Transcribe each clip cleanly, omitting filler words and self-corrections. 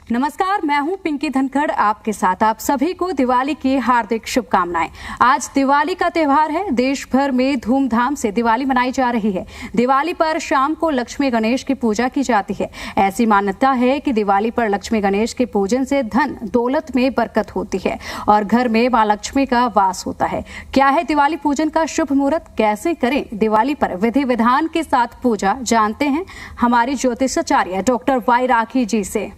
नमस्कार, मैं हूं पिंकी धनखड़ आपके साथ। आप सभी को दिवाली की हार्दिक शुभकामनाएं। आज दिवाली का त्यौहार है। देश भर में धूमधाम से दिवाली मनाई जा रही है। दिवाली पर शाम को लक्ष्मी गणेश की पूजा की जाती है। ऐसी मान्यता है कि दिवाली पर लक्ष्मी गणेश के पूजन से धन दौलत में बरकत होती है और घर में मां लक्ष्मी का वास होता है। क्या है दिवाली पूजन का शुभ मुहूर्त, कैसे करें दिवाली पर विधि विधान के साथ पूजा, जानते हैं हमारी ज्योतिषाचार्य डॉक्टर वाई राखी जी से।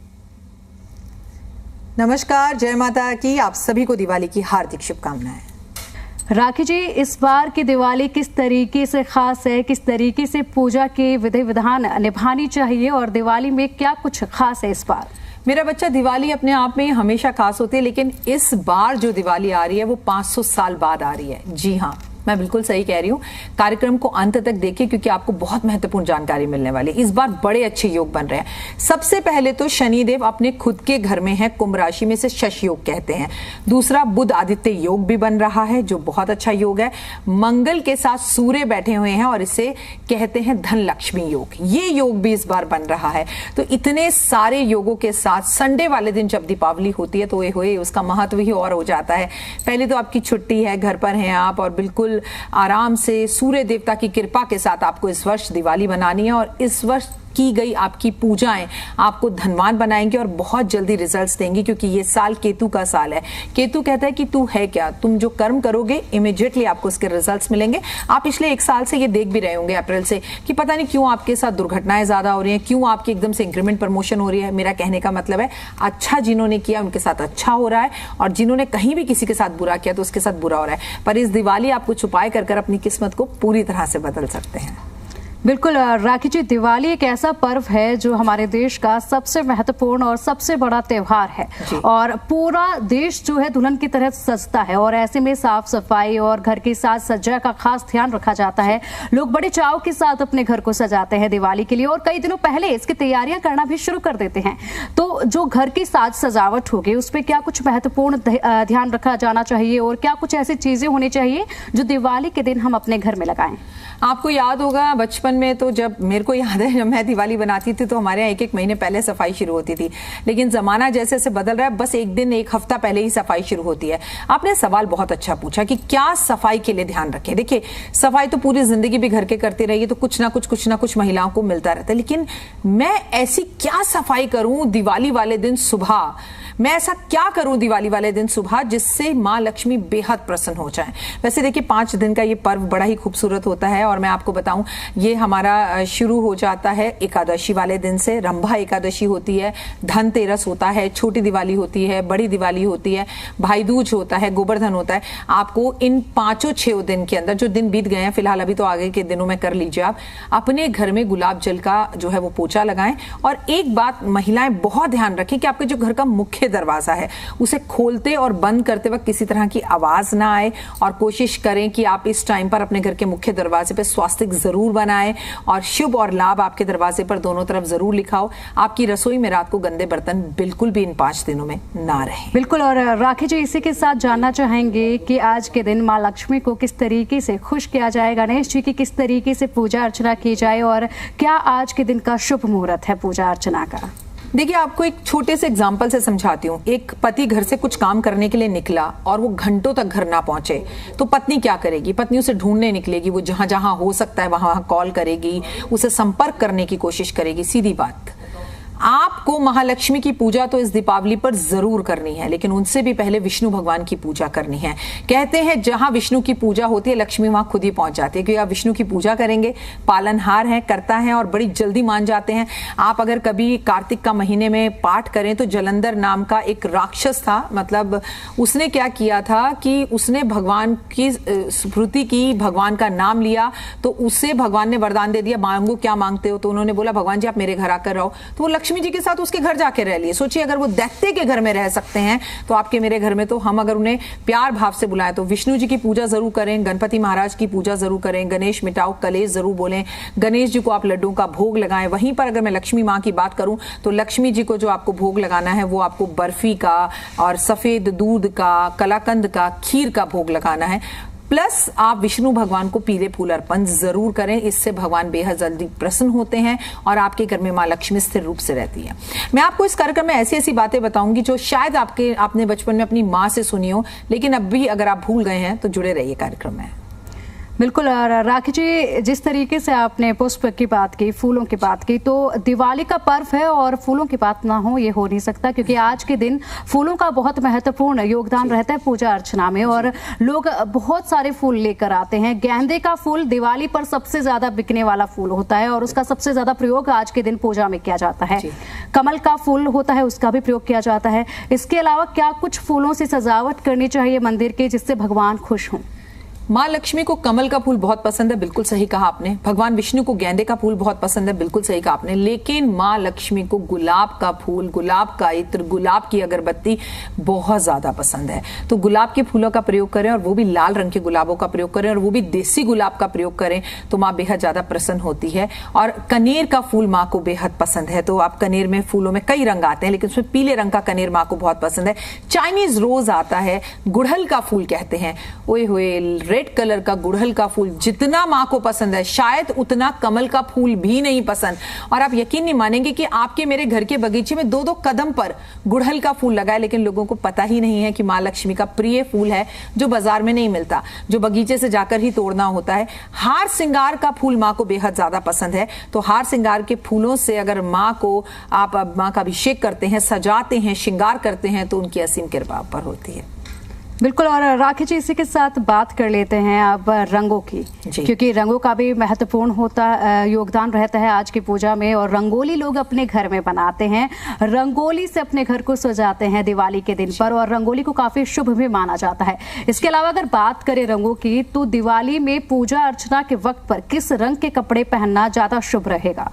नमस्कार, जय माता की। आप सभी को दिवाली की हार्दिक शुभकामनाएं। राखी जी, इस बार की दिवाली किस तरीके से खास है, किस तरीके से पूजा के विधि विधान निभानी चाहिए और दिवाली में क्या कुछ खास है इस बार? मेरा बच्चा, दिवाली अपने आप में हमेशा खास होती है, लेकिन इस बार जो दिवाली आ रही है वो 500 साल बाद आ रही है। जी हाँ, मैं बिल्कुल सही कह रही हूँ। कार्यक्रम को अंत तक देखिए क्योंकि आपको बहुत महत्वपूर्ण जानकारी मिलने वाली है। इस बार बड़े अच्छे योग बन रहे हैं। सबसे पहले तो शनिदेव अपने खुद के घर में है, कुंभ राशि में से शश योग कहते हैं। दूसरा, बुध आदित्य योग भी बन रहा है जो बहुत अच्छा योग है। मंगल के साथ सूर्य बैठे हुए हैं और इसे कहते हैं धन लक्ष्मी योग। ये योग भी इस बार बन रहा है। तो इतने सारे योगों के साथ संडे वाले दिन जब दीपावली होती है तो ये उसका महत्व ही और हो जाता है। पहले तो आपकी छुट्टी है, घर पर हैं आप और बिल्कुल आराम से सूर्य देवता की कृपा के साथ आपको इस वर्ष दिवाली मनानी है और इस वर्ष की गई आपकी पूजाएं आपको धनवान बनाएंगे और बहुत जल्दी रिजल्ट्स देंगी क्योंकि ये साल केतु का साल है। केतु कहता है कि तू है क्या, तुम जो कर्म करोगे इमीडिएटली आपको उसके रिजल्ट्स मिलेंगे। आप पिछले 1 साल से ये देख भी रहे होंगे अप्रैल से कि पता नहीं क्यों आपके साथ दुर्घटनाएं ज्यादा हो रही हैं, क्यों आपकी एकदम से इंक्रीमेंट प्रमोशन हो रही है। मेरा कहने का मतलब है अच्छा जिन्होंने किया उनके साथ अच्छा हो रहा है और जिन्होंने कहीं भी किसी के साथ बुरा किया तो उसके साथ बुरा हो रहा है। पर इस दिवाली आपको छुपाए कर अपनी किस्मत को पूरी तरह से बदल सकते हैं। बिल्कुल राखी जी, दिवाली एक ऐसा पर्व है जो हमारे देश का सबसे महत्वपूर्ण और सबसे बड़ा त्योहार है और पूरा देश जो है दुल्हन की तरह सजता है और ऐसे में साफ सफाई और घर की साज सज्जा का खास ध्यान रखा जाता है। लोग बड़े चाव के साथ अपने घर को सजाते हैं दिवाली के लिए और कई दिनों पहले इसकी तैयारियां करना भी शुरू कर देते हैं। तो जो घर की साज सजावट होगी उस पर क्या कुछ महत्वपूर्ण ध्यान रखा जाना चाहिए और क्या कुछ ऐसी चीजें होनी चाहिए जो दिवाली के दिन हम अपने घर में लगाएं? आपको याद होगा बचपन में, तो जब मेरे को याद है जब मैं दिवाली बनाती थी तो हमारे यहाँ 1-1 महीने पहले सफाई शुरू होती थी। लेकिन जमाना जैसे जैसे बदल रहा है, बस 1 दिन 1 हफ्ता पहले ही सफाई शुरू होती है। आपने सवाल बहुत अच्छा पूछा कि क्या सफाई के लिए ध्यान रखें। देखिए, सफाई तो पूरी जिंदगी भी घर के करते रहिए तो कुछ ना कुछ महिलाओं को मिलता रहता है। लेकिन मैं ऐसी क्या सफाई करूं दिवाली वाले दिन सुबह, मैं ऐसा क्या करूं दिवाली वाले दिन सुबह जिससे मां लक्ष्मी बेहद प्रसन्न हो जाए। वैसे देखिए, 5 दिन का ये पर्व बड़ा ही खूबसूरत होता है और मैं आपको बताऊं ये हमारा शुरू हो जाता है एकादशी वाले दिन से। रंभा एकादशी होती है, धनतेरस होता है, छोटी दिवाली होती है, बड़ी दिवाली होती है, भाई दूज होता है, गोवर्धन होता है। आपको इन 5-6 दिन के अंदर जो दिन बीत गए हैं फिलहाल, अभी तो आगे के दिनों में कर लीजिए, आप अपने घर में गुलाब जल का जो है वो पोछा लगाएं। और एक बात महिलाएं बहुत ध्यान रखें कि आपके जो घर का मुख्य दरवाजा है उसे खोलते और बंद करते वक्त किसी तरह की आवाज ना आए और कोशिश करें कि आप इस टाइम पर अपने घर के मुख्य दरवाजे पर स्वास्तिक जरूर बनाएं और शुभ और लाभ आपके दरवाजे पर दोनों तरफ जरूर लिखा हो। आपकी रसोई में रात को गंदे बर्तन बिल्कुल भी इन 5 दिनों में ना रहे। बिल्कुल। और राखी जी, इसी के साथ जानना चाहेंगे कि आज के दिन मां लक्ष्मी को किस तरीके से खुश किया जाए, गणेश जी की किस तरीके से पूजा अर्चना की जाए और क्या आज के दिन का शुभ मुहूर्त है पूजा अर्चना का? देखिए, आपको एक छोटे से एग्जाम्पल से समझाती हूँ। एक पति घर से कुछ काम करने के लिए निकला और वो घंटों तक घर ना पहुंचे तो पत्नी क्या करेगी? पत्नी उसे ढूंढने निकलेगी, वो जहां जहां हो सकता है वहां कॉल करेगी, उसे संपर्क करने की कोशिश करेगी। सीधी बात, आपको महालक्ष्मी की पूजा तो इस दीपावली पर जरूर करनी है, लेकिन उनसे भी पहले विष्णु भगवान की पूजा करनी है। कहते हैं जहां विष्णु की पूजा होती है लक्ष्मी वहां खुद ही पहुंच जाती है, क्योंकि आप विष्णु की पूजा करेंगे, पालनहार है, करता है और बड़ी जल्दी मान जाते हैं। आप अगर कभी कार्तिक का महीने में पाठ करें तो जलंधर नाम का एक राक्षस था, मतलब उसने क्या किया था कि उसने भगवान की स्मृति की, भगवान का नाम लिया तो उसे भगवान ने वरदान दे दिया, मांगो क्या मांगते हो। तो उन्होंने बोला भगवान जी आप मेरे घर आकर रहो, तो वो लक्ष्मी जी के साथ उसके घर जाके रह लिए। सोचिए, अगर वो दैत्य के घर में रह सकते हैं तो आपके मेरे घर में तो हम अगर उन्हें प्यार भाव से बुलाएं तो विष्णु जी की पूजा जरूर करें, गणपति महाराज की पूजा जरूर करें, गणेश मिटाओ कलेश जरूर बोलें, गणेश जी को आप लड्डू का भोग लगाएं। वहीं पर अगर मैं लक्ष्मी माँ की बात करूं तो लक्ष्मी जी को जो आपको भोग लगाना है वो आपको बर्फी का और सफेद दूध का, कलाकंद का, खीर का भोग लगाना है। प्लस आप विष्णु भगवान को पीले फूल अर्पण जरूर करें, इससे भगवान बेहद जल्दी प्रसन्न होते हैं और आपके घर में मां लक्ष्मी स्थिर रूप से रहती है। मैं आपको इस कार्यक्रम में ऐसी ऐसी बातें बताऊंगी जो शायद आपने बचपन में अपनी मां से सुनी हो, लेकिन अब भी अगर आप भूल गए हैं तो जुड़े रहिए कार्यक्रम में। बिल्कुल राखी जी, जिस तरीके से आपने पुष्प की बात की, फूलों की बात की, तो दिवाली का पर्व है और फूलों की बात ना हो ये हो नहीं सकता, क्योंकि आज के दिन फूलों का बहुत महत्वपूर्ण योगदान रहता है पूजा अर्चना में और लोग बहुत सारे फूल लेकर आते हैं। गेंदे का फूल दिवाली पर सबसे ज्यादा बिकने वाला फूल होता है और उसका सबसे ज्यादा प्रयोग आज के दिन पूजा में किया जाता है। कमल का फूल होता है, उसका भी प्रयोग किया जाता है। इसके अलावा क्या कुछ फूलों से सजावट करनी चाहिए मंदिर के जिससे भगवान खुश हों? मां लक्ष्मी को कमल का फूल बहुत पसंद है, बिल्कुल सही कहा आपने। भगवान विष्णु को गेंदे का फूल बहुत पसंद है, बिल्कुल सही कहा आपने। लेकिन मां लक्ष्मी को गुलाब का फूल, गुलाब का इत्र, गुलाब की अगरबत्ती बहुत ज्यादा पसंद है। तो गुलाब के फूलों का प्रयोग करें और वो भी लाल रंग के गुलाबों का प्रयोग करें और वो भी देसी गुलाब का प्रयोग करें तो मां बेहद ज्यादा प्रसन्न होती है। और कनेर का फूल मां को बेहद पसंद है। तो आप कनेर में फूलों में कई रंग आते हैं, लेकिन उसमें पीले रंग का कनेर मां को बहुत पसंद है। चाइनीज रोज आता है, गुड़हल का फूल कहते हैं, ओए होए, रेड कलर का गुड़हल का फूल जितना मां को पसंद है शायद उतना कमल का फूल भी नहीं पसंद। और आप यकीन नहीं मानेंगे कि आपके मेरे घर के बगीचे में 2-2 कदम पर गुड़हल का फूल लगा है, लेकिन लोगों को पता ही नहीं है कि मां लक्ष्मी का प्रिय फूल है, जो बाजार में नहीं मिलता, जो बगीचे से जाकर ही तोड़ना होता है। हार श्रृंगार का फूल मां को बेहद ज्यादा पसंद है। तो हार श्रृंगार के फूलों से अगर मां का अभिषेक करते हैं, सजाते हैं, श्रृंगार करते हैं तो उनकी असीम कृपा पर होती है। बिल्कुल। और राखी जी, इसी के साथ बात कर लेते हैं अब रंगों की, क्योंकि रंगों का भी महत्वपूर्ण योगदान रहता है आज की पूजा में। और रंगोली लोग अपने घर में बनाते हैं, रंगोली से अपने घर को सजाते हैं दिवाली के दिन पर, और रंगोली को काफी शुभ भी माना जाता है। इसके अलावा अगर बात करें रंगों की, तो दिवाली में पूजा अर्चना के वक्त पर किस रंग के कपड़े पहनना ज्यादा शुभ रहेगा?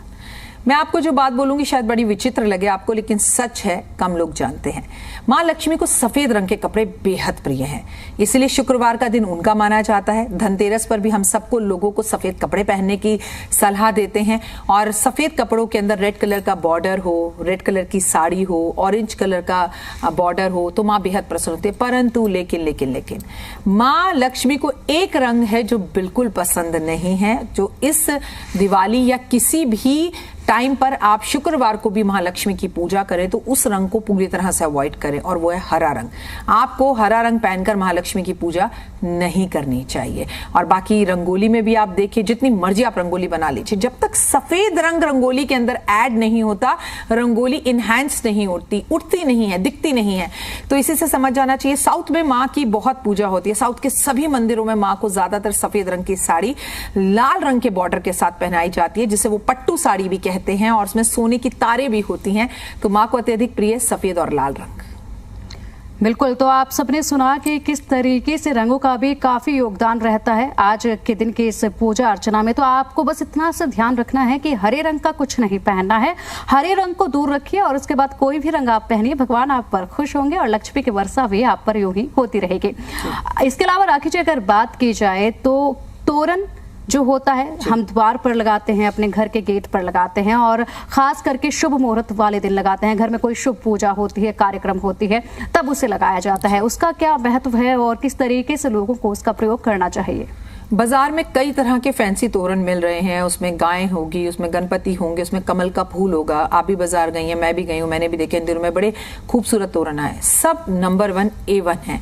मैं आपको जो बात बोलूंगी शायद बड़ी विचित्र लगे आपको, लेकिन सच है, कम लोग जानते हैं। मां लक्ष्मी को सफेद रंग के कपड़े बेहद प्रिय हैं, इसलिए शुक्रवार का दिन उनका माना जाता है। धनतेरस पर भी हम सबको लोगों को सफेद कपड़े पहनने की सलाह देते हैं और सफेद कपड़ों के अंदर रेड कलर का बॉर्डर हो, रेड कलर की साड़ी हो, ऑरेंज कलर का बॉर्डर हो तो मां बेहद प्रसन्न होती है। परंतु लेकिन मां लक्ष्मी को एक रंग है जो बिल्कुल पसंद नहीं है, जो इस दिवाली या किसी भी टाइम पर आप शुक्रवार को भी महालक्ष्मी की पूजा करें तो उस रंग को पूरी तरह से अवॉइड करें, और वो है हरा रंग। आपको हरा रंग पहनकर महालक्ष्मी की पूजा नहीं करनी चाहिए। और बाकी रंगोली में भी आप देखिए, जितनी मर्जी आप रंगोली बना लीजिए, जब तक सफेद रंग रंगोली के अंदर ऐड नहीं होता, रंगोली इनहैंस नहीं उठती नहीं है, दिखती नहीं है। तो इसी से समझ जाना चाहिए। साउथ में माँ की बहुत पूजा होती है, साउथ के सभी मंदिरों में माँ को ज्यादातर सफेद रंग की साड़ी लाल रंग के बॉर्डर के साथ पहनाई जाती है, जिसे वो पट्टू साड़ी भी कहते हैं, और उसमें सोने की तारे भी होती हैं। तो मां को अत्यधिक प्रिय सफेद और लाल रंग। बिल्कुल। तो आप सबने सुना कि किस तरीके से रंगों का भी काफी योगदान रहता है आज के दिन की इस पूजा अर्चना में। तो आपको बस इतना सा ध्यान रखना है कि हरे रंग का कुछ नहीं पहनना है, हरे रंग को दूर रखिए और उसके बाद कोई भी रंग आप पहनिए, भगवान आप पर खुश होंगे और लक्ष्मी की वर्षा भी आप पर यूं ही होती रहेगी। इसके अलावा राखी जी, अगर बात की जाए तो तोरण जो होता है हम द्वार पर लगाते हैं, अपने घर के गेट पर लगाते हैं, और खास करके शुभ मुहूर्त वाले दिन लगाते हैं। घर में कोई शुभ पूजा होती है, कार्यक्रम होती है, तब उसे लगाया जाता है। उसका क्या महत्व है और किस तरीके से लोगों को उसका प्रयोग करना चाहिए? बाजार में कई तरह के फैंसी तोरण मिल रहे हैं, उसमें गाय होगी, उसमें गणपति होंगे, उसमें कमल का फूल होगा। आप भी बाजार गई हैं, मैं भी गई हूँ, मैंने भी देखे इन दिनों में बड़े खूबसूरत तोरण आए। सब नंबर 1 A1 है।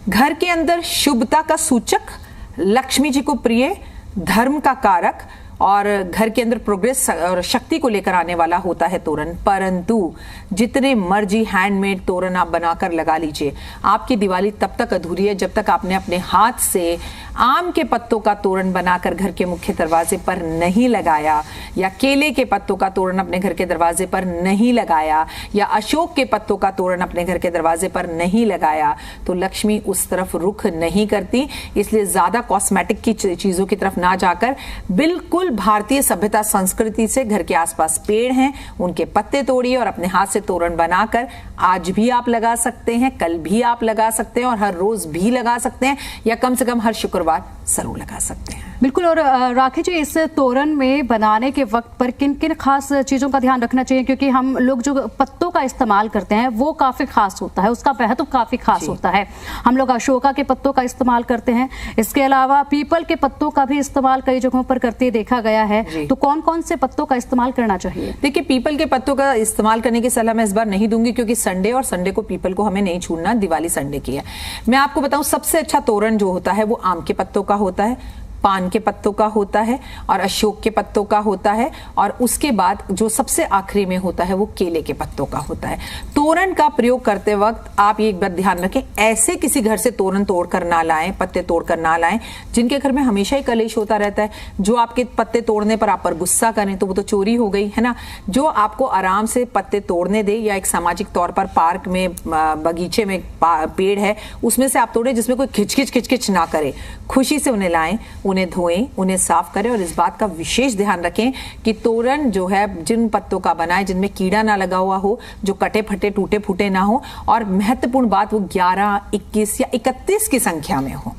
घर के अंदर शुभता का सूचक, लक्ष्मी जी को प्रिय, धर्म का कारक और घर के अंदर प्रोग्रेस और शक्ति को लेकर आने वाला होता है तोरण। परंतु जितने मर्जी हैंडमेड तोरण आप बनाकर लगा लीजिए, आपकी दिवाली तब तक अधूरी है जब तक आपने अपने हाथ से आम के पत्तों का तोरण बनाकर घर के मुख्य दरवाजे पर नहीं लगाया, या केले के पत्तों का तोरण अपने घर के दरवाजे पर नहीं लगाया, या अशोक के पत्तों का तोरण अपने घर के दरवाजे पर नहीं लगाया, तो लक्ष्मी उस तरफ रुख नहीं करती। इसलिए ज्यादा कॉस्मेटिक की चीजों की तरफ ना जाकर बिल्कुल भारतीय सभ्यता संस्कृति से घर के आसपास पेड़ हैं, उनके पत्ते तोड़िए और अपने हाथ से तोरण बनाकर आज भी आप लगा सकते हैं, कल भी आप लगा सकते हैं और हर रोज भी लगा सकते हैं, या कम से कम हर शुक्रवार जरूर लगा सकते हैं। बिल्कुल। और राखी जी, इस तोरण में बनाने के वक्त पर किन किन खास चीजों का ध्यान रखना चाहिए? क्योंकि हम लोग जो पत्तों का इस्तेमाल करते हैं वो काफी खास होता है, उसका महत्व काफी खास होता है। हम लोग अशोका के पत्तों का इस्तेमाल करते हैं, इसके अलावा पीपल के पत्तों का भी इस्तेमाल कई जगहों पर करते देखा गया है। तो कौन कौन से पत्तों का इस्तेमाल करना चाहिए? देखिए, पीपल के पत्तों का इस्तेमाल करने की सलाह मैं इस बार नहीं दूंगी, क्योंकि संडे और संडे को पीपल को हमें नहीं छूना, दिवाली संडे की है। मैं आपको बताऊं, सबसे अच्छा तोरण जो होता है वो आम के पत्तों का होता है, पान के पत्तों का होता है और अशोक के पत्तों का होता है, और उसके बाद जो सबसे आखिरी में होता है वो केले के पत्तों का होता है। तोरण का प्रयोग करते वक्त आप ये एक बात ध्यान रखें, ऐसे किसी घर से तोरण तोड़कर ना लाएं, पत्ते तोड़कर ना लाएं जिनके घर में हमेशा ही कलेश होता रहता है। जो आपके पत्ते तोड़ने पर आप पर गुस्सा करें तो वो तो चोरी हो गई है ना। जो आपको आराम से पत्ते तोड़ने दे, या एक सामाजिक तौर पर पार्क में, बगीचे में पेड़ है उसमें से आप तोड़े, जिसमें कोई खिचखिच ना करे, खुशी से उन्हें लाएं, उन्हें धोएं, उन्हें साफ करें। और इस बात का विशेष ध्यान रखें कि तोरण जो है जिन पत्तों का बनाए जिनमें कीड़ा ना लगा हुआ हो, जो कटे फटे टूटे फूटे ना हो, और महत्वपूर्ण बात वो 11, 21 या 31 की संख्या में हो।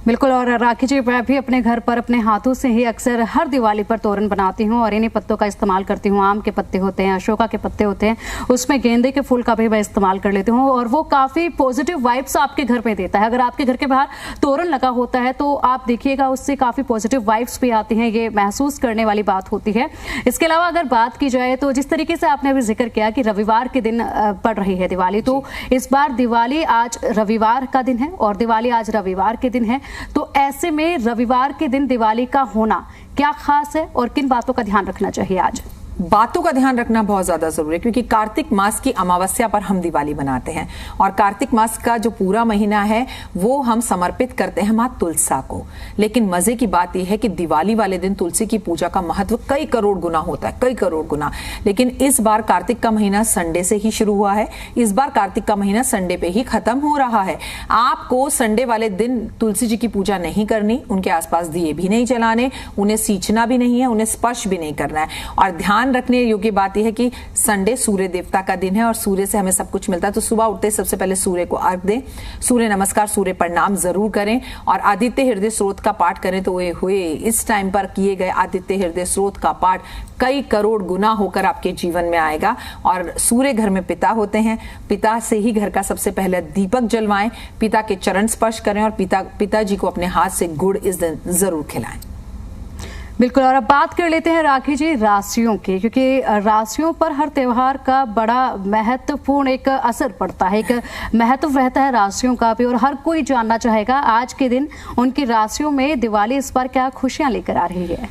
बिल्कुल। और राखी जी, मैं भी अपने घर पर अपने हाथों से ही अक्सर हर दिवाली पर तोरण बनाती हूँ और इन्हीं पत्तों का इस्तेमाल करती हूँ। आम के पत्ते होते हैं, अशोका के पत्ते होते हैं, उसमें गेंदे के फूल का भी मैं इस्तेमाल कर लेती हूँ, और वो काफ़ी पॉजिटिव वाइब्स आपके घर में देता है। अगर आपके घर के बाहर तोरण लगा होता है तो आप देखिएगा उससे काफ़ी पॉजिटिव वाइब्स भी आती हैं, ये महसूस करने वाली बात होती है। इसके अलावा अगर बात की जाए तो जिस तरीके से आपने अभी जिक्र किया कि रविवार के दिन पड़ रही है दिवाली, तो इस बार दिवाली आज रविवार का दिन है और दिवाली आज रविवार के दिन है, तो ऐसे में रविवार के दिन दिवाली का होना क्या खास है और किन बातों का ध्यान रखना चाहिए? आज बातों का ध्यान रखना बहुत ज्यादा जरूरी है, क्योंकि कार्तिक मास की अमावस्या पर हम दिवाली मनाते हैं और कार्तिक मास का जो पूरा महीना है वो हम समर्पित करते हैं मां तुलसा को। लेकिन मजे की बात यह है कि दिवाली वाले दिन तुलसी की पूजा का महत्व कई करोड़ गुना होता है, कई करोड़ गुना। लेकिन इस बार कार्तिक का महीना संडे से ही शुरू हुआ है, इस बार कार्तिक का महीना संडे पे ही खत्म हो रहा है। आपको संडे वाले दिन तुलसी जी की पूजा नहीं करनी, उनके आसपास दिए भी नहीं जलाने, उन्हें सींचना भी नहीं है, उन्हें स्पर्श भी नहीं करना है। और ध्यान रखने योग्य बात यह है कि संडे सूर्य देवता का दिन है और सूर्य से हमें सब कुछ मिलता है, तो सुबह उठते सबसे पहले सूर्य को अर्घ दें, सूर्य नमस्कार, सूर्य प्रणाम जरूर करें और आदित्य हृदय स्रोत का पाठ करें। तो हुए इस टाइम पर किए गए आदित्य हृदय स्रोत का पाठ कई करोड़ गुना होकर आपके जीवन में आएगा। और सूर्य घर में पिता होते हैं, पिता से ही घर का सबसे पहले दीपक जलवाएं, पिता के चरण स्पर्श करें और पिताजी को अपने हाथ से गुड़ इस दिन जरूर खिलाएं। बिल्कुल। और अब बात कर लेते हैं राखी जी राशियों की, क्योंकि राशियों पर हर त्योहार का बड़ा महत्वपूर्ण एक असर पड़ता है, एक महत्व रहता है राशियों का भी, और हर कोई जानना चाहेगा आज के दिन उनकी राशियों में दिवाली इस बार क्या खुशियां लेकर आ रही है।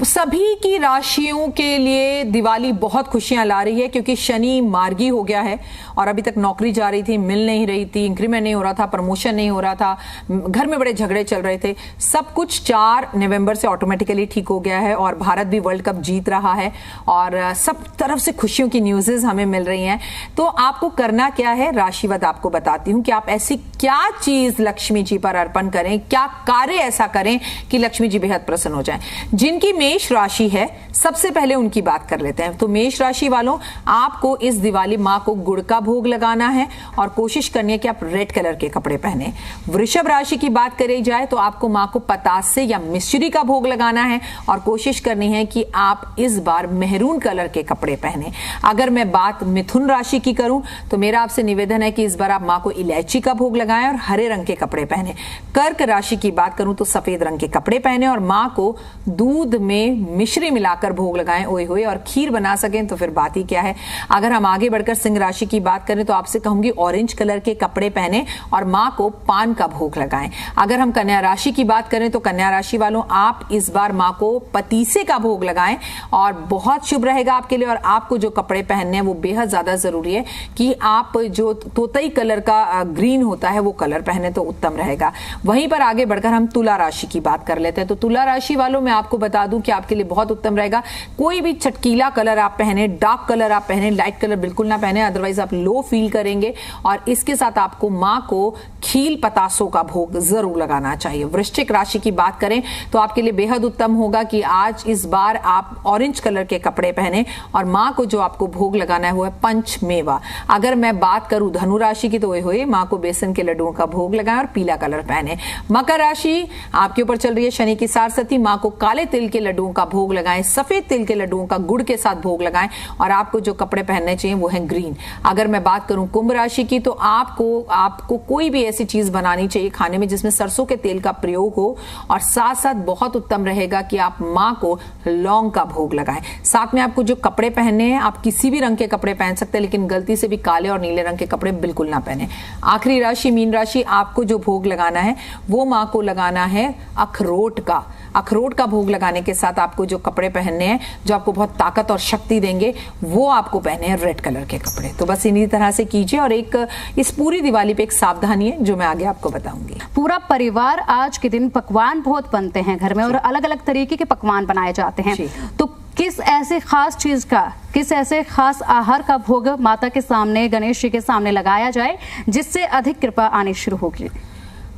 सभी की राशियों के लिए दिवाली बहुत खुशियां ला रही है, क्योंकि शनि मार्गी हो गया है और अभी तक नौकरी जा रही थी, मिल नहीं रही थी, इंक्रीमेंट नहीं हो रहा था, प्रमोशन नहीं हो रहा था, घर में बड़े झगड़े चल रहे थे, सब कुछ 4 नवंबर से ऑटोमेटिकली ठीक हो गया है और भारत भी वर्ल्ड कप जीत रहा है और सब तरफ से खुशियों की न्यूज़ेस हमें मिल रही हैं। तो आपको करना क्या है, राशिवद आपको बताती हूं कि आप ऐसी क्या चीज लक्ष्मी जी पर अर्पण करें, क्या कार्य ऐसा करें कि लक्ष्मी जी बेहद प्रसन्न हो जाएं। जिनकी मेष राशि है, सबसे पहले उनकी बात कर लेते हैं। तो मेष राशि वालों, आपको इस दिवाली मां को गुड़ का भोग लगाना है और कोशिश करनी है कि आप रेड कलर के कपड़े पहने। वृषभ राशि की बात करी जाए तो आपको मां को पतासे या मिश्री का भोग लगाना है और कोशिश करनी है कि आप इस बार मेहरून कलर के कपड़े पहने। अगर मैं बात मिथुन राशि की करूं तो मेरा आपसे निवेदन है कि इस बार आप मां को इलायची का भोग लगाएं और हरे रंग के कपड़े पहने। कर्क राशि की बात करूं तो सफेद रंग के कपड़े पहने और मां को दूध में मिश्री मिलाकर भोग लगाएं। ओए होए, और खीर बना सकें तो फिर बात ही क्या है। अगर हम आगे बढ़कर सिंह राशि की बात करें तो आपसे कहूंगी ऑरेंज कलर के कपड़े पहने और मां को पान का भोग लगाएं। अगर हम कन्या राशि की बात करें तो कन्या राशि वालों, आप इस बार मां को पतीसे का भोग लगाएं और बहुत शुभ रहेगा आपके लिए। और आपको जो कपड़े पहनने हैं वो बेहद ज्यादा जरूरी है कि आप जो तोतई कलर का ग्रीन होता है वो कलर पहने तो उत्तम रहेगा। वहीं पर आगे बढ़कर हम तुला राशि की बात कर लेते हैं। तो तुला राशि वालों, मैं आपको बता बता दूं कि आपके लिए बहुत उत्तम रहेगा। कोई भी चटकीला कलर आप पहने, डार्क कलर आप पहने, लाइट कलर बिल्कुल ना पहने, अदरवाइज आप लो फील करेंगे। और इसके साथ आपको मां को खील पतासों का भोग जरूर लगाना चाहिए। वृश्चिक राशि की बात करें तो आपके लिए बेहद उत्तम होगा कि आज इस बार आप ऑरेंज कलर के कपड़े पहने और मां को जो आपको भोग लगाना है वो है पंचमेवा। अगर मैं बात करूं धनु राशि की तो हुए मां को बेसन के लड्डुओं का भोग लगाएं और पीला कलर पहने। मकर राशि आपके ऊपर चल रही है शनि की सारसती, मां को काले तिल के लड्डुओं का भोग लगाएं, सफेद तिल के लड्डुओं का गुड़ के साथ भोग लगाएं और आपको जो कपड़े पहनने चाहिए वो है ग्रीन। अगर मैं बात करूं कुंभ राशि की तो आपको कोई भी ऐसी चीज बनानी चाहिए खाने में जिसमें सरसों के तेल का प्रयोग हो और साथ साथ बहुत उत्तम रहेगा कि आप मां को लौंग का भोग लगाएं। साथ में आपको जो कपड़े पहनने हैं आप किसी भी रंग के कपड़े पहन सकते हैं, लेकिन गलती से भी काले और नीले रंग के कपड़े बिल्कुल ना पहने। आखिरी राशि मीन राशि, आपको जो भोग लगाना है वो मां को लगाना है अखरोट का। अखरोट का भोग लगाने के साथ आपको जो कपड़े पहनने हैं जो आपको बहुत ताकत और शक्ति देंगे वो आपको पहने हैं रेड कलर के कपड़े। तो बस इन्हीं तरह से कीजिए। और एक इस पूरी दिवाली पे एक सावधानी है जो मैं आगे आपको बताऊंगी। पूरा परिवार आज के दिन पकवान बहुत बनते हैं घर में और अलग अलग तरीके के पकवान बनाए जाते हैं, तो किस ऐसे खास चीज का, किस ऐसे खास आहार का भोग माता के सामने, गणेश जी के सामने लगाया जाए जिससे अधिक कृपा आनी शुरू होगी?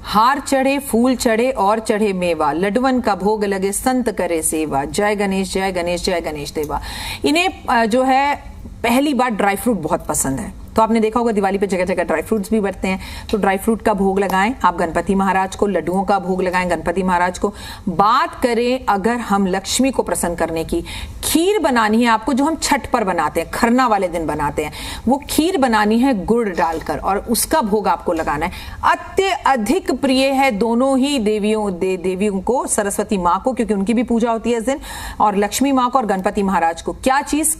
हार चढ़े फूल चढ़े और चढ़े मेवा, लडवन का भोग लगे संत करे सेवा, जय गणेश जय गणेश जय गणेश देवा। इन्हें जो है पहली बार ड्राई फ्रूट बहुत पसंद है, तो आपने देखा होगा दिवाली पे जगह जगह ड्राई फ्रूट्स भी बनते हैं, तो ड्राई फ्रूट का भोग लगाएं आप गणपति महाराज को, लड्डुओं का भोग लगाएं गणपति महाराज को। बात करें अगर हम लक्ष्मी को प्रसन्न करने की, खीर बनानी है आपको जो हम छठ पर बनाते हैं, खरना वाले दिन बनाते हैं, वो खीर बनानी है गुड़ डालकर और उसका भोग आपको लगाना है। अत्यधिक प्रिय है दोनों ही देवियों को, सरस्वती माँ को क्योंकि उनकी भी पूजा होती है इस दिन, और लक्ष्मी माँ को और गणपति महाराज को। क्या चीज?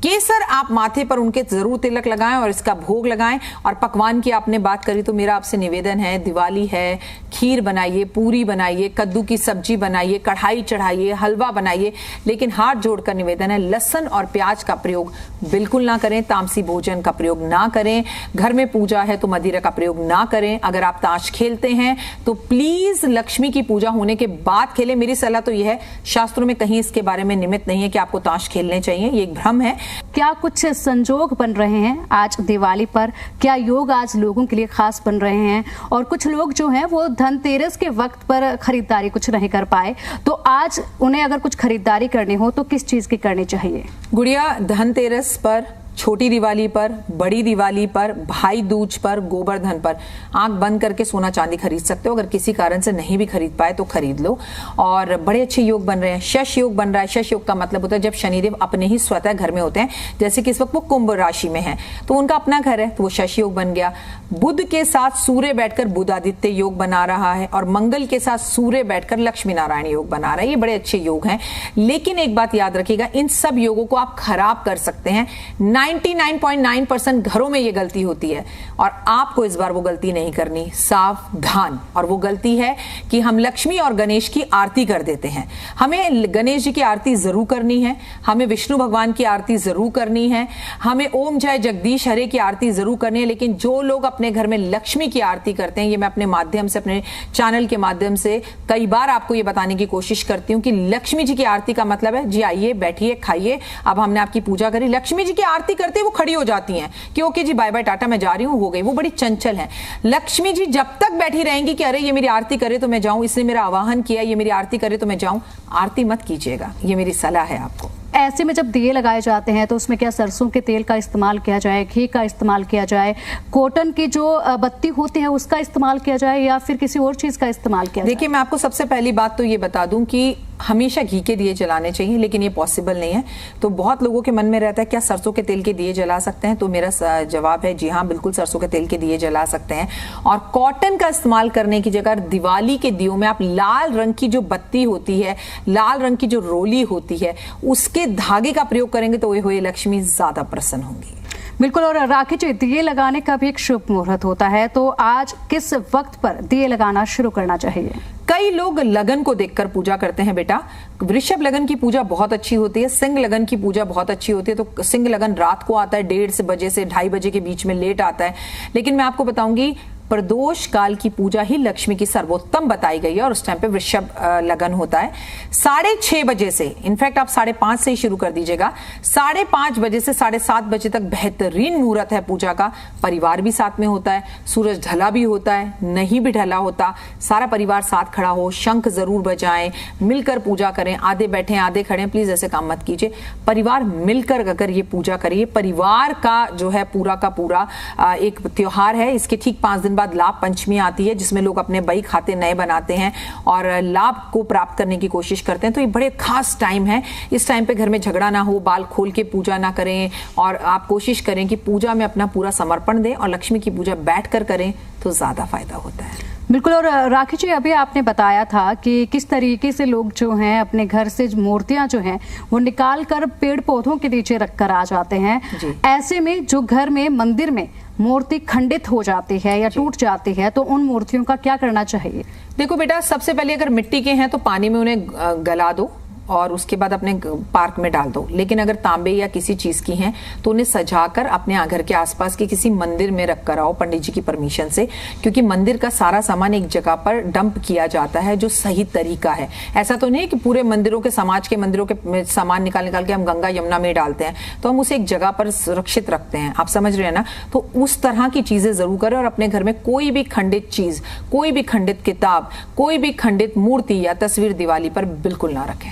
केसर आप माथे पर उनके जरूर तिलक लगाएं और इसका भोग लगाएं। और पकवान की आपने बात करी तो मेरा आपसे निवेदन है, दिवाली है, खीर बनाइए, पूरी बनाइए, कद्दू की सब्जी बनाइए, कढ़ाई चढ़ाइए, हलवा बनाइए, लेकिन हाथ जोड़कर निवेदन है लहसुन और प्याज का प्रयोग बिल्कुल ना करें, तामसी भोजन का प्रयोग ना करें, घर में पूजा है तो मदिरा का प्रयोग ना करें। अगर आप ताश खेलते हैं तो प्लीज लक्ष्मी की पूजा होने के बाद खेलें। मेरी सलाह तो यह है, शास्त्रों में कहीं इसके बारे में निमित्त नहीं है कि आपको ताश खेलने चाहिए, ये एक भ्रम है। क्या कुछ संजोग बन रहे हैं आज दिवाली पर? क्या योग आज लोगों के लिए खास बन रहे हैं? और कुछ लोग जो हैं वो धनतेरस के वक्त पर खरीदारी कुछ नहीं कर पाए, तो आज उन्हें अगर कुछ खरीदारी करनी हो तो किस चीज की करनी चाहिए? गुड़िया, धनतेरस पर, छोटी दिवाली पर, बड़ी दिवाली पर, भाई दूज पर, गोवर्धन पर आंख बंद करके सोना चांदी खरीद सकते हो। अगर किसी कारण से नहीं भी खरीद पाए तो खरीद लो। और बड़े अच्छे योग बन रहे हैं, शश योग बन रहा है। शश योग का मतलब होता है जब शनिदेव अपने ही स्वतः घर में होते हैं, जैसे कि इस वक्त वो कुंभ राशि में है तो उनका अपना घर है तो वो शश योग बन गया। बुध के साथ सूर्य बैठकर बुध आदित्य योग बना रहा है और मंगल के साथ सूर्य बैठकर लक्ष्मी नारायण योग बना रहा है। ये बड़े अच्छे योग हैं, लेकिन एक बात याद रखिएगा, इन सब योगों को आप खराब कर सकते हैं। 99.9% घरों में ये गलती होती है और आपको इस बार वो गलती नहीं करनी, सावधान। और वो गलती है कि हम लक्ष्मी और गणेश की आरती कर देते हैं। हमें गणेश जी की आरती जरूर करनी है, हमें विष्णु भगवान की आरती जरूर करनी है, हमें ओम जय जगदीश हरे की आरती जरूर करनी है, लेकिन जो लोग अपने घर में लक्ष्मी की आरती करते हैं, ये मैं अपने माध्यम से, अपने चैनल के माध्यम से कई बार आपको ये बताने की कोशिश करती हूं कि लक्ष्मी जी की आरती का मतलब है जी आइए बैठिए खाइए, अब हमने आपकी पूजा करी। लक्ष्मी जी की आरती करते वो खड़ी हो जाती हैं कि ओके जी बाय बाय टाटा मैं जा रही हूं, हो गई। वो बड़ी चंचल है। लक्ष्मी जी जब तक बैठी रहेंगी कि अरे ये मेरी आरती करे तो मैं जाऊं, इसने मेरा आवाहन किया, ये मेरी आरती करे तो मैं जाऊं, आरती मत कीजिएगा, ये मेरी सलाह है आपको। ऐसे में जब दिए लगाए जाते हैं तो उसमें क्या सरसों के तेल का इस्तेमाल किया जाए, घी का इस्तेमाल किया जाए, कॉटन की जो बत्ती होती है उसका इस्तेमाल किया जाए या फिर किसी और चीज का इस्तेमाल किया जाए? देखिए, मैं आपको सबसे पहली बात तो ये बता दूं कि हमेशा घी के दिए जलाने चाहिए, लेकिन ये पॉसिबल नहीं है। तो बहुत लोगों के मन में रहता है क्या सरसों के तेल के दिए जला सकते हैं? तो मेरा जवाब है जी हाँ, बिल्कुल सरसों के तेल के दिए जला सकते हैं। और कॉटन का इस्तेमाल करने की जगह दिवाली के दियों में आप लाल रंग की जो बत्ती होती है, लाल रंग की जो रोली होती है, उसके धागे का प्रयोग करेंगे तो हुए लक्ष्मी ज्यादा प्रसन्न होंगी। बिल्कुल। और राखी जी, दिए लगाने का भी एक शुभ मुहूर्त होता है, तो आज किस वक्त पर दिए लगाना शुरू करना चाहिए? कई लोग लगन को देखकर पूजा करते हैं बेटा। वृषभ लगन की पूजा बहुत अच्छी होती है, सिंह लगन की पूजा बहुत अच्छी होती है। तो सिंह लगन रात को आता है, 1:30 बजे से 2:30 बजे के बीच में लेट आता है। लेकिन मैं आपको बताऊंगी प्रदोष काल की पूजा ही लक्ष्मी की सर्वोत्तम बताई गई है और उस टाइम पे वृषभ लगन होता है। 6:30 बजे से, इनफैक्ट आप 5:30 से ही शुरू कर दीजिएगा, 5:30 बजे से 7:30 बजे तक बेहतरीन मुहूर्त है पूजा का। परिवार भी साथ में होता है, सूरज ढला भी होता है, नहीं भी ढला होता, सारा परिवार साथ खड़ा हो, शंख जरूर बजाएं, मिलकर पूजा करें। आधे बैठे आधे खड़े, प्लीज ऐसे काम मत कीजिए। परिवार मिलकर अगर ये पूजा करिए, परिवार का जो है पूरा का पूरा एक त्योहार है। इसके ठीक 5 दिन बाद लाभ पंचमी आती है, जिसमें लोग अपने बही खाते नए बनाते हैं और लाभ को प्राप्त करने की कोशिश करते हैं। तो ये बड़े खास टाइम है। इस टाइम पे घर में झगड़ा ना हो, बाल खोल के पूजा ना करें और आप कोशिश करें कि पूजा में अपना पूरा समर्पण दें और लक्ष्मी की पूजा बैठकर करें तो ज्यादा फायदा होता है। बिल्कुल। और राखी जी, अभी आपने बताया था कि किस तरीके से लोग जो हैं अपने घर से मूर्तियां जो हैं वो निकाल कर पेड़ पौधों के नीचे रखकर आ जाते हैं। ऐसे में जो घर में मंदिर में मूर्ति खंडित हो जाती है या टूट जाती है तो उन मूर्तियों का क्या करना चाहिए? देखो बेटा, सबसे पहले अगर मिट्टी के हैं तो पानी में उन्हें गला दो और उसके बाद अपने पार्क में डाल दो। लेकिन अगर तांबे या किसी चीज की हैं तो उन्हें सजाकर अपने घर के आसपास के किसी मंदिर में रख कर आओ पंडित जी की परमिशन से, क्योंकि मंदिर का सारा सामान एक जगह पर डंप किया जाता है जो सही तरीका है। ऐसा तो नहीं कि पूरे मंदिरों के, समाज के मंदिरों के सामान निकाल के हम गंगा यमुना में डालते हैं, तो हम उसे एक जगह पर सुरक्षित रखते हैं। आप समझ रहे हैं ना? तो उस तरह की चीजें जरूर करें और अपने घर में कोई भी खंडित चीज, कोई भी खंडित किताब, कोई भी खंडित मूर्ति या तस्वीर दिवाली पर बिल्कुल ना रखें।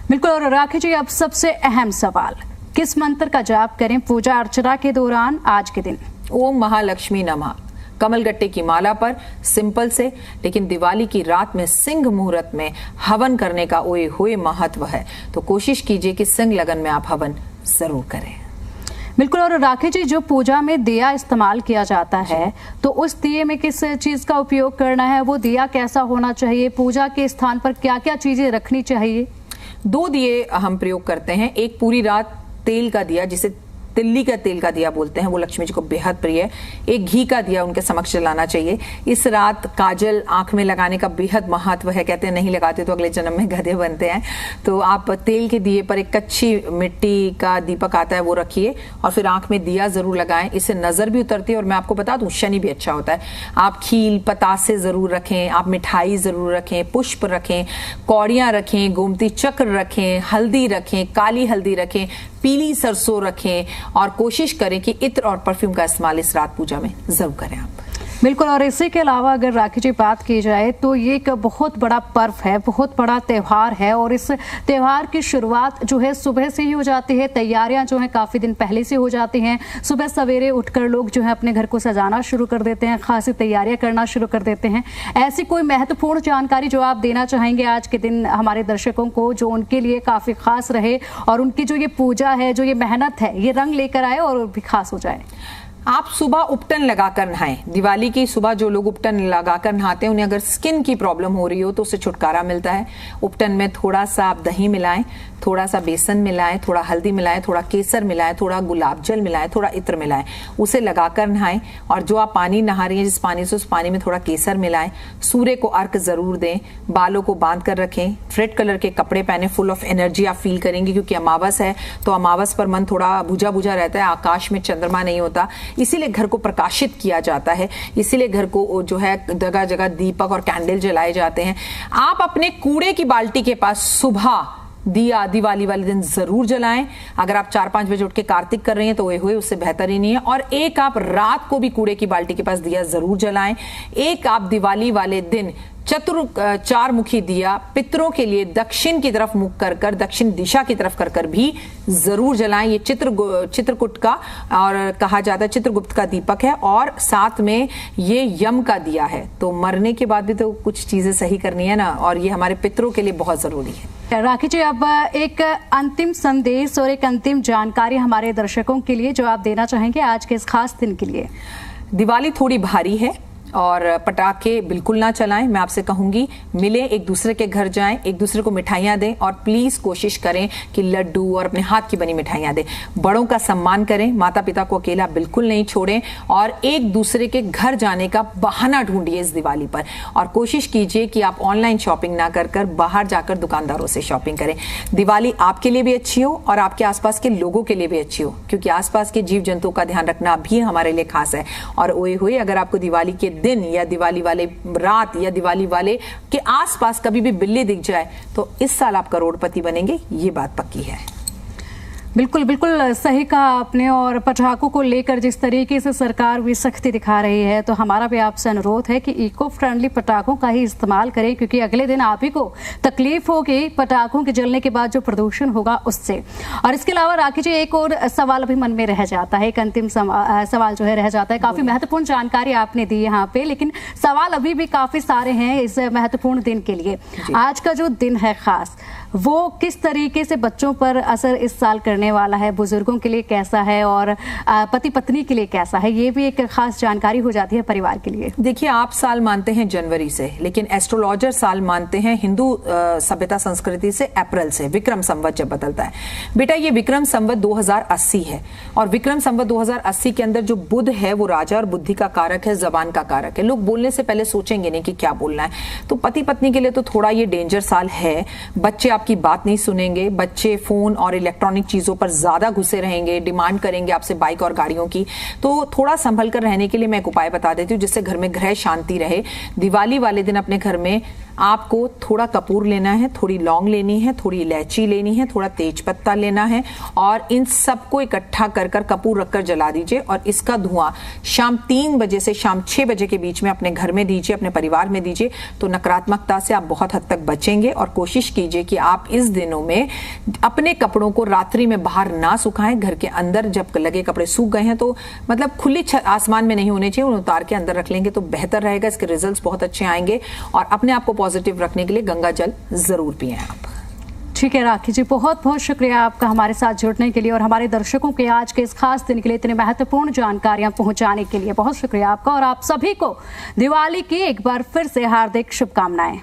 बिल्कुल। और राखी जी, अब सबसे अहम सवाल, किस मंत्र का जाप करें पूजा अर्चना के दौरान आज के दिन? ओम महालक्ष्मी नमः। कमलगट्टे की माला पर सिंपल से, लेकिन दिवाली की रात में सिंह मुहूर्त में हवन करने का ओए होए महत्व है, तो कोशिश कीजिए कि सिंह लगन में आप हवन जरूर करें। बिल्कुल। और राखी जी, जो पूजा में दिया इस्तेमाल किया जाता है तो उस दिए में किस चीज का उपयोग करना है? वो दिया कैसा होना चाहिए? पूजा के स्थान पर क्या क्या चीजें रखनी चाहिए? 2 दिए हम प्रयोग करते हैं। एक पूरी रात तेल का दिया, जिसे तिल्ली का तेल का दिया बोलते हैं, वो लक्ष्मी जी को बेहद प्रिय है। एक घी का दिया उनके समक्ष जलाना चाहिए। इस रात काजल आंख में लगाने का बेहद महत्व है। कहते हैं नहीं लगाते तो अगले जन्म में गधे बनते हैं। तो आप तेल के दिए पर एक कच्ची मिट्टी का दीपक आता है, वो रखिए और फिर आंख में दिया जरूर लगाएं। इससे नजर भी उतरती है और मैं आपको बता दूं शनि भी अच्छा होता है। आप खील पतासे जरूर रखें, आप मिठाई जरूर रखें, पुष्प रखें, कौड़ियां रखें, गोमती चक्र रखें, हल्दी रखें, काली हल्दी रखें, पीली सरसों रखें और कोशिश करें कि इत्र और परफ्यूम का इस्तेमाल इस रात पूजा में जरूर करें आप। बिल्कुल। और इसी के अलावा अगर राखी जी बात की जाए तो ये एक बहुत बड़ा पर्व है, बहुत बड़ा त्योहार है और इस त्योहार की शुरुआत जो है सुबह से ही हो जाती है। तैयारियां जो है काफी दिन पहले से हो जाती हैं। सुबह सवेरे उठकर लोग जो है अपने घर को सजाना शुरू कर देते हैं, खासी तैयारियां करना शुरू कर देते हैं। ऐसी कोई महत्वपूर्ण जानकारी जो आप देना चाहेंगे आज के दिन हमारे दर्शकों को, जो उनके लिए काफी खास रहे और उनकी जो ये पूजा है, जो ये मेहनत है, ये रंग लेकर आए और भी खास हो जाए? आप सुबह उपटन लगाकर नहाएं। दिवाली की सुबह जो लोग उपटन लगाकर नहाते हैं, उन्हें अगर स्किन की प्रॉब्लम हो रही हो तो उससे छुटकारा मिलता है। उपटन में थोड़ा सा आप दही मिलाएं, थोड़ा सा बेसन मिलाएं, थोड़ा हल्दी मिलाएं, थोड़ा केसर मिलाएं, थोड़ा गुलाब जल मिलाएं, थोड़ा इत्र मिलाएं, उसे लगाकर नहाएं। और जो आप पानी नहा रही हैं जिस पानी से, उस पानी में थोड़ा केसर मिलाएं। सूर्य को अर्घ जरूर दें। बालों को बांध कर रखें। रेड कलर के कपड़े पहने, फुल ऑफ एनर्जी आप फील करेंगे, क्योंकि अमावस है तो अमावस पर मन थोड़ा बुझा बुझा रहता है, आकाश में चंद्रमा नहीं होता, इसीलिए घर को प्रकाशित किया जाता है, इसीलिए घर को जो है जगह जगह दीपक और कैंडल जलाए जाते हैं। आप अपने कूड़े की बाल्टी के पास सुबह दिया दिवाली वाले दिन जरूर जलाएं। अगर आप 4-5 बजे उठ के कार्तिक कर रही हैं तो ओए होए, उससे बेहतर ही नहीं है। और एक आप रात को भी कूड़े की बाल्टी के पास दिया जरूर जलाएं। एक आप दिवाली वाले दिन 4 मुखी दिया पितरों के लिए दक्षिण की तरफ मुख कर कर, दक्षिण दिशा की तरफ कर कर भी जरूर जलाएं। ये चित्रकूट का और कहा जाता है चित्रगुप्त का दीपक है और साथ में ये यम का दिया है। तो मरने के बाद भी तो कुछ चीजें सही करनी है ना, और ये हमारे पितरों के लिए बहुत जरूरी है। राखी जी, अब एक अंतिम संदेश और एक अंतिम जानकारी हमारे दर्शकों के लिए जो आप देना चाहेंगे आज के इस खास दिन के लिए? दिवाली थोड़ी भारी है और पटाखे बिल्कुल ना चलाएं। मैं आपसे कहूंगी मिलें, एक दूसरे के घर जाएं, एक दूसरे को मिठाइयां दें और प्लीज कोशिश करें कि लड्डू और अपने हाथ की बनी मिठाइयां दें। बड़ों का सम्मान करें, माता पिता को अकेला बिल्कुल नहीं छोड़ें और एक दूसरे के घर जाने का बहाना ढूंढिए इस दिवाली पर। और कोशिश कीजिए कि आप ऑनलाइन शॉपिंग ना कर कर बाहर जाकर दुकानदारों से शॉपिंग करें। दिवाली आपके लिए भी अच्छी हो और आपके आसपास के लोगों के लिए भी अच्छी हो, क्योंकि आसपास के जीव जंतुओं का ध्यान रखना भी हमारे लिए खास है। और ओए होए, अगर आपको दिवाली के दिन या दिवाली वाले रात या दिवाली वाले के आसपास कभी भी बिल्ली दिख जाए तो इस साल आप करोड़पति बनेंगे, ये बात पक्की है। बिल्कुल बिल्कुल सही कहा आपने। और पटाखों को लेकर जिस तरीके से सरकार भी सख्ती दिखा रही है, तो हमारा भी आपसे अनुरोध है कि इको फ्रेंडली पटाखों का ही इस्तेमाल करें, क्योंकि अगले दिन आप ही को तकलीफ होगी पटाखों के जलने के बाद जो प्रदूषण होगा उससे। और इसके अलावा राखी जी, एक और सवाल अभी मन में रह जाता है, एक अंतिम सवाल जो है रह जाता है। काफी महत्वपूर्ण जानकारी आपने दी यहाँ पे, लेकिन सवाल अभी भी काफी सारे हैं इस महत्वपूर्ण दिन के लिए। आज का जो दिन है खास, वो किस तरीके से बच्चों पर असर इस साल करने वाला है, बुजुर्गों के लिए कैसा है और पति पत्नी के लिए कैसा है, ये भी एक खास जानकारी हो जाती है परिवार के लिए। देखिए, आप साल मानते हैं जनवरी से, लेकिन एस्ट्रोलॉजर साल मानते हैं हिंदू सभ्यता संस्कृति से अप्रैल से, विक्रम संवत जब बदलता है। बेटा, ये विक्रम संवत 2080 है और विक्रम संवत 2080 के अंदर जो बुध है वो राजा और बुद्धि का कारक है, जबान का कारक है। लोग बोलने से पहले सोचेंगे नहीं कि क्या बोलना है। तो पति पत्नी के लिए तो थोड़ा ये डेंजर साल है। बच्चे आपकी बात नहीं सुनेंगे, बच्चे फोन और इलेक्ट्रॉनिक चीजों पर ज्यादा घुसे रहेंगे, डिमांड करेंगे आपसे बाइक और गाड़ियों की। तो थोड़ा संभल कर रहने के लिए मैं एक उपाय बता देती हूँ, जिससे घर में गृह शांति रहे। दिवाली वाले दिन अपने घर में आपको थोड़ा कपूर लेना है, थोड़ी लौंग लेनी है, थोड़ी इलायची लेनी है, थोड़ा तेज पत्ता लेना है और इन सबको इकट्ठा कर कपूर रखकर जला दीजिए और इसका धुआं शाम 3 बजे से शाम 6 बजे के बीच में अपने घर में दीजिए, अपने परिवार में दीजिए। तो नकारात्मकता से आप बहुत हद तक बचेंगे। और कोशिश कीजिए कि आप इस दिनों में अपने कपड़ों को रात्रि में बाहर ना सुखाएं। घर के अंदर जब लगे कपड़े सूख गए हैं तो मतलब खुली आसमान में नहीं होने चाहिए, उन्हें उतार के अंदर रख लेंगे तो बेहतर रहेगा। इसके रिजल्ट्स बहुत अच्छे आएंगे। और अपने आप को पॉजिटिव रखने के लिए गंगा जल जरूर पिएं आप। ठीक है राखी जी, बहुत बहुत शुक्रिया आपका हमारे साथ जुड़ने के लिए और हमारे दर्शकों के आज के इस खास दिन के लिए इतने महत्वपूर्ण जानकारियां पहुंचाने के लिए बहुत शुक्रिया आपका। और आप सभी को दिवाली की एक बार फिर से हार्दिक शुभकामनाएं।